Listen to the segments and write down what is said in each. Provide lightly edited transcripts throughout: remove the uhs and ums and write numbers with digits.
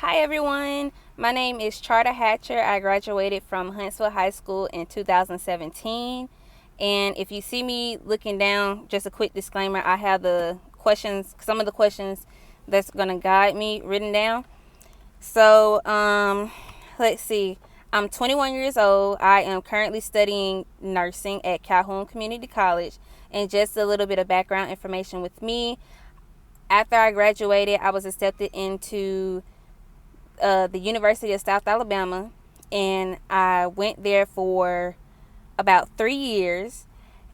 Hi everyone, my name is Charta Hatcher. I graduated from Huntsville High School in 2017. And if you see me looking down, just a quick disclaimer, I have some of the questions that's going to guide me written down. So, let's see. I'm 21 years old. I am currently studying nursing at Calhoun Community College. And just a little bit of background information with me. After I graduated, I was accepted into the University of South Alabama, and I went there for about 3 years,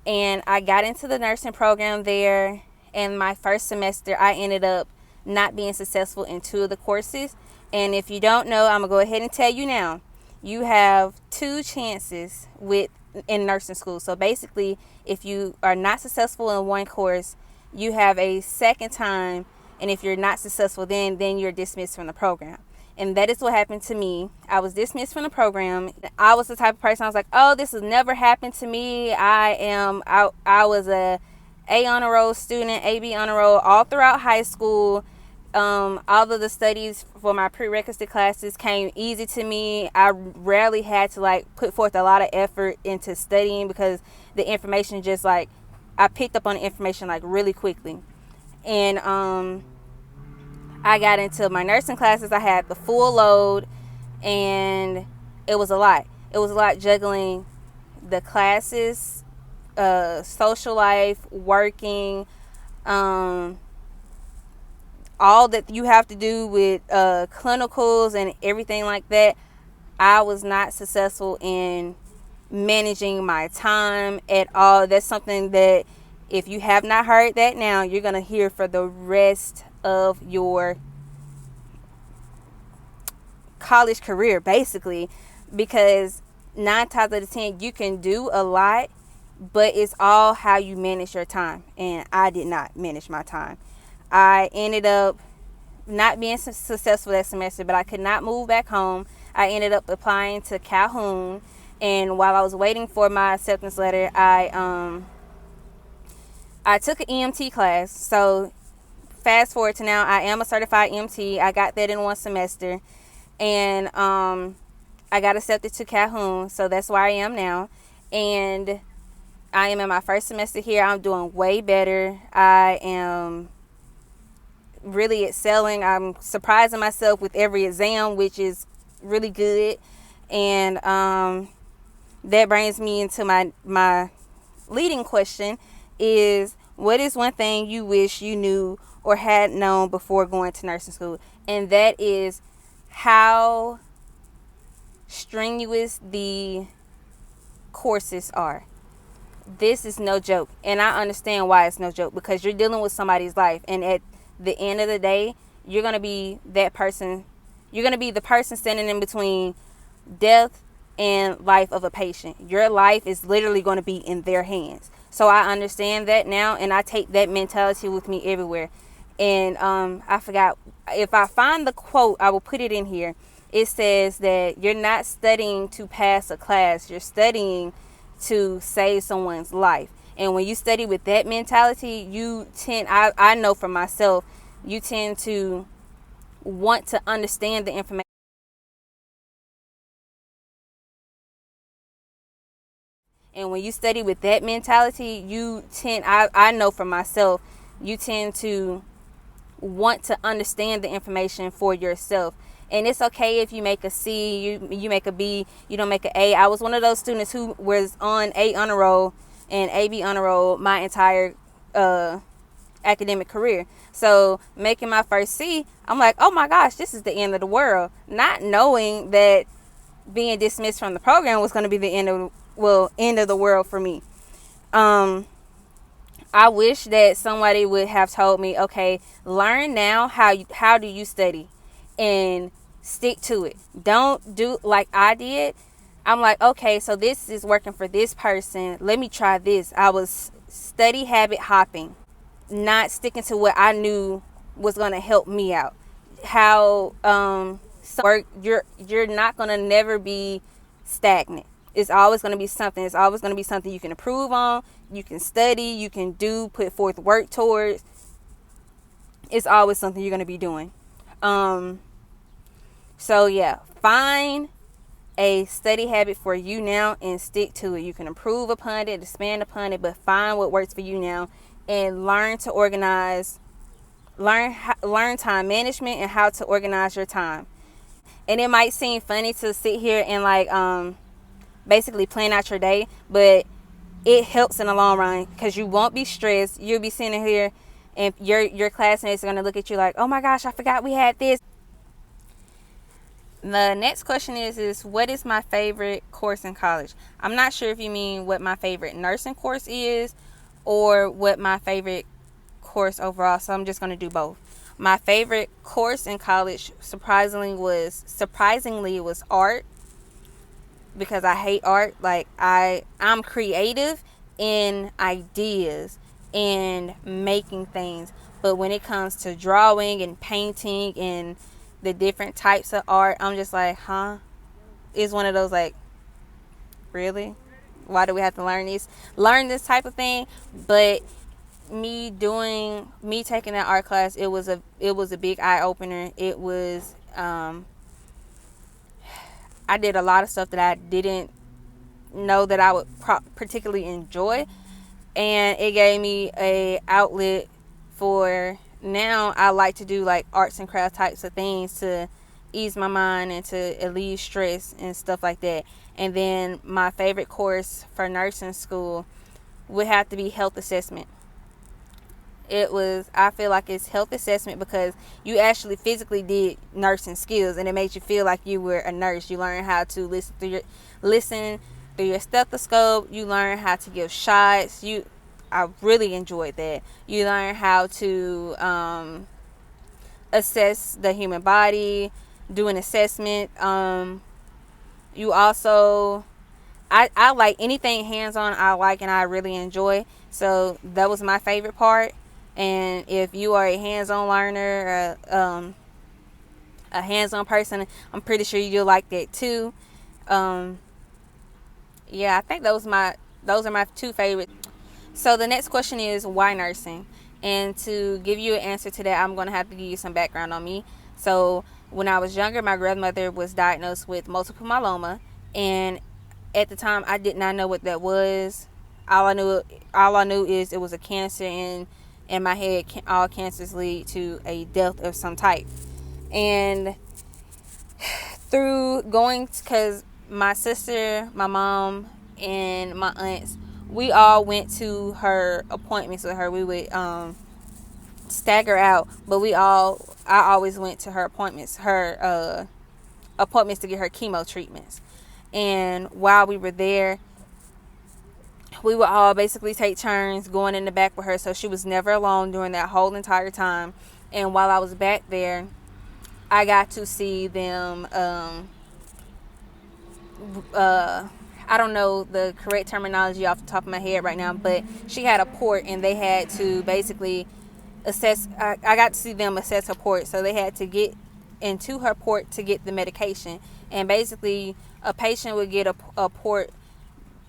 and I got into the nursing program there. And my first semester, I ended up not being successful in 2 of the courses. And if you don't know, I'm gonna go ahead and tell you now. You have 2 chances in nursing school. So basically, if you are not successful in one course, you have a second time, and if you're not successful, then you're dismissed from the program. And that is what happened to me. I was dismissed from the program. I was the type of person, I was like, oh, this has never happened to me. I was a honor roll student, AB honor roll all throughout high school. All of the studies for my prerequisite classes came easy to me. I rarely had to put forth a lot of effort into studying because the information I picked up on the information really quickly. And I got into my nursing classes. I had the full load, and it was a lot. It was a lot juggling the classes, social life, working, all that you have to do with clinicals and everything like that. I was not successful in managing my time at all. That's something that if you have not heard that now, you're going to hear for the rest of your college career, basically, because 9 times out of 10 you can do a lot, but it's all how you manage your time. And I did not manage my time. I ended up not being successful that semester, but I could not move back home. I ended up applying to Calhoun, and while I was waiting for my acceptance letter, I took an EMT class. So fast forward to now, I am a certified EMT. I got that in 1 semester, and I got accepted to Calhoun, so that's where I am now. And I am in my first semester here. I'm doing way better. I am really excelling. I'm surprising myself with every exam, which is really good. And that brings me into my leading question is, what is one thing you wish you knew or had known before going to nursing school? And that is how strenuous the courses are. This is no joke, and I understand why it's no joke, because you're dealing with somebody's life, and at the end of the day, you're going to be that person. You're going to be the person standing in between death and life of a patient. Your life is literally going to be in their hands. So I understand that now, and I take that mentality with me everywhere. And I forgot, if I find the quote, I will put it in here. It says that you're not studying to pass a class, you're studying to save someone's life. And when you study with that mentality, I know for myself, you tend to want to understand the information. And when you study with that mentality, I know for myself, you tend to want to understand the information for yourself. And it's okay if you make a C, you make a B, you don't make an A. I was one of those students who was on A honor roll and AB honor roll my entire academic career. So making my first C, I'm like, oh my gosh, this is the end of the world. Not knowing that being dismissed from the program was going to be the end of the world for me. I wish that somebody would have told me, okay, learn now how do you study, and stick to it. Don't do like I did. I'm like, okay, so this is working for this person. Let me try this. I was study habit hopping, not sticking to what I knew was going to help me out. How you're not going to never be stagnant. It's always going to be something. It's always going to be something you can improve on. You can study. You can put forth work towards. It's always something you're going to be doing. So yeah, find a study habit for you now and stick to it. You can improve upon it, expand upon it, but find what works for you now and learn to organize, learn time management and how to organize your time. And it might seem funny to sit here and like basically plan out your day, but it helps in the long run because you won't be stressed. You'll be sitting here and your classmates are going to look at you like, oh my gosh, I forgot we had this. The next question is what is my favorite course in college? I'm not sure if you mean what my favorite nursing course is or what my favorite course overall, so I'm just going to do both. My favorite course in college surprisingly was art, because I hate art. Like I'm creative in ideas and making things, but when it comes to drawing and painting and the different types of art, I'm just like, it's one of those like, really, why do we have to learn this type of thing? But me taking that art class, it was a big eye opener. It was I did a lot of stuff that I didn't know that I would particularly enjoy, and it gave me a outlet for, now I like to do like arts and crafts types of things to ease my mind and to alleviate stress and stuff like that. And then my favorite course for nursing school would have to be health assessment. I feel like it's health assessment because you actually physically did nursing skills, and it made you feel like you were a nurse. You learn how to listen through your stethoscope. You learn how to give shots. I really enjoyed that. You learn how to assess the human body, do an assessment. You also, I like anything hands-on. I like and I really enjoy. So that was my favorite part. And if you are a hands-on learner, a hands-on person, I'm pretty sure you'll like that too. Yeah, I think those are my two favorites. So the next question is, why nursing? And to give you an answer to that, I'm going to have to give you some background on me. So when I was younger, my grandmother was diagnosed with multiple myeloma, and at the time I did not know what that was. All I knew is it was a cancer, and in my head, all cancers lead to a death of some type. And through going, because my sister, my mom, and my aunts, we all went to her appointments with her. We would stagger out, but I always went to her appointments to get her chemo treatments. And while we were there, we would all basically take turns going in the back with her, so she was never alone during that whole entire time. And while I was back there, I got to see them, I don't know the correct terminology off the top of my head right now, but she had a port and they had to basically assess, I got to see them assess her port, so they had to get into her port to get the medication. And basically a patient would get a port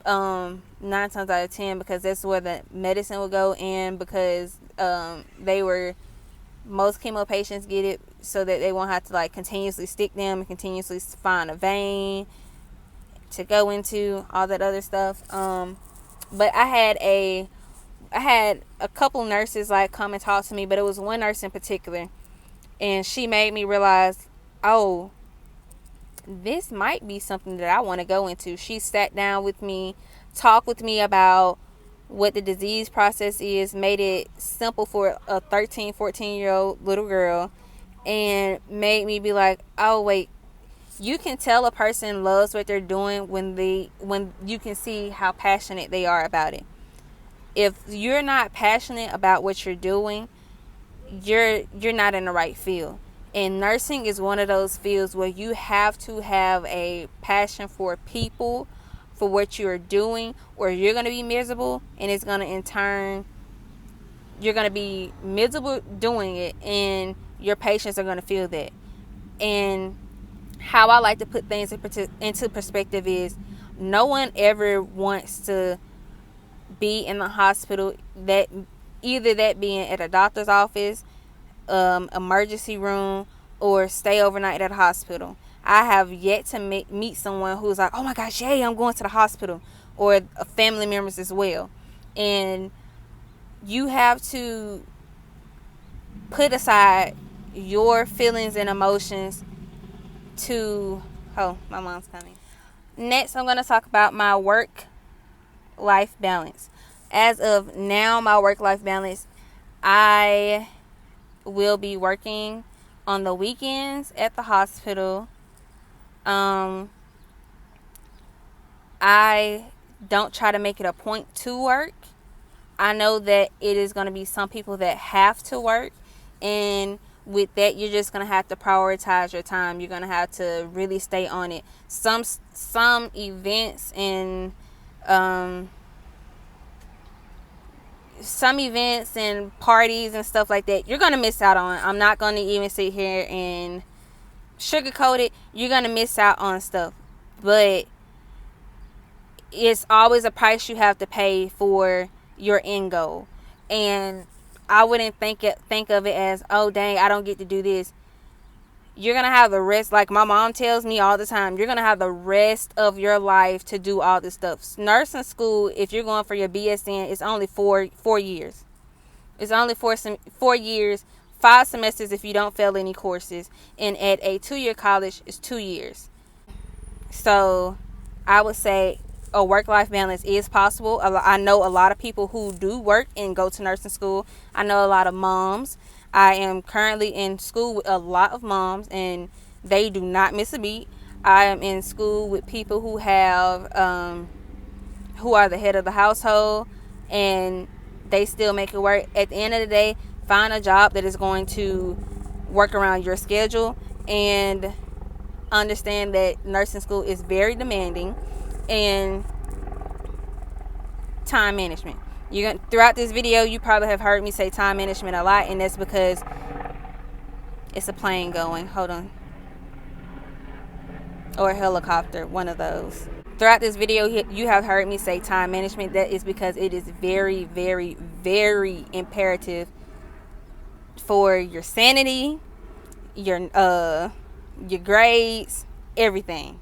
9 times out of 10, because that's where the medicine will go, and because most chemo patients get it so that they won't have to like continuously stick them and continuously find a vein to go into, all that other stuff. But I had a couple nurses like come and talk to me, but it was one nurse in particular, and she made me realize, oh, this might be something that I want to go into. She sat down with me, talked with me about what the disease process is, made it simple for a 13, 14-year-old little girl, and made me be like, oh wait, you can tell a person loves what they're doing when you can see how passionate they are about it. If you're not passionate about what you're doing, you're not in the right field. And nursing is one of those fields where you have to have a passion for people, for what you're doing, or you're going to be miserable, and it's going to, in turn, you're going to be miserable doing it, and your patients are going to feel that. And how I like to put things into perspective is, no one ever wants to be in the hospital, that being at a doctor's office, emergency room, or stay overnight at a hospital. I have yet to meet someone who's like, oh my gosh, yay, I'm going to the hospital, or family members as well. And you have to put aside your feelings and emotions to, oh, my mom's coming. Next, I'm going to talk about my work-life balance. As of now, my work-life balance, I will be working on the weekends at the hospital. I don't try to make it a point to work. I know that it is going to be some people that have to work, and with that, you're just going to have to prioritize your time. You're going to have to really stay on it. Some events and parties and stuff like that, you're going to miss out on. I'm not going to even sit here and sugarcoat it. You're going to miss out on stuff, but it's always a price you have to pay for your end goal. And I wouldn't think of it as, oh dang, I don't get to do this. You're gonna have the rest, like my mom tells me all the time, you're gonna have the rest of your life to do all this stuff. Nursing school, if you're going for your BSN, it's only four years. It's only 4 years, 5 semesters if you don't fail any courses, and at a 2-year college, it's 2 years. So I would say a work-life balance is possible. I know a lot of people who do work and go to nursing school. I know a lot of moms. I am currently in school with a lot of moms, and they do not miss a beat. I am in school with people who have who are the head of the household, and they still make it work. At the end of the day, find a job that is going to work around your schedule, and understand that nursing school is very demanding. And time management. Throughout this video, you probably have heard me say time management a lot, and that's because it's a plane going. Hold on. Or a helicopter, one of those. Throughout this video, you have heard me say time management. That is because it is very, very, very imperative for your sanity, your grades, everything.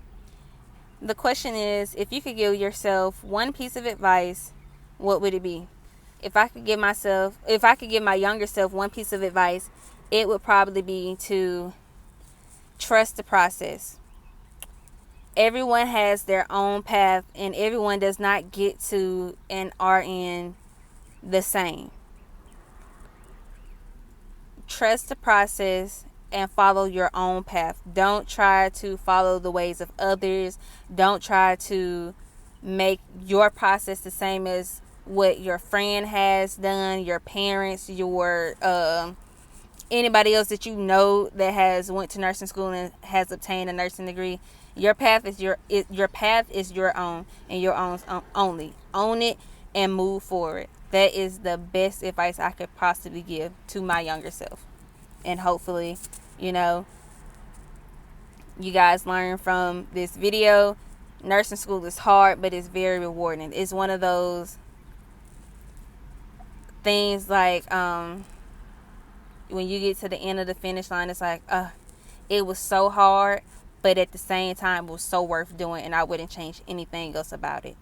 The question is, if you could give yourself one piece of advice, what would it be? If I could give my younger self one piece of advice, it would probably be to trust the process. Everyone has their own path, and everyone does not get to an RN the same. Trust the process and follow your own path. Don't try to follow the ways of others. Don't try to make your process the same as what your friend has done, your parents, your anybody else that you know that has went to nursing school and has obtained a nursing degree. Your path is your own, and your own only. Own it and move forward. That is the best advice I could possibly give to my younger self. And hopefully, you guys learn from this video. Nursing school is hard, but it's very rewarding. It's one of those things like when you get to the end of the finish line, it's like, it was so hard, but at the same time, it was so worth doing, and I wouldn't change anything else about it.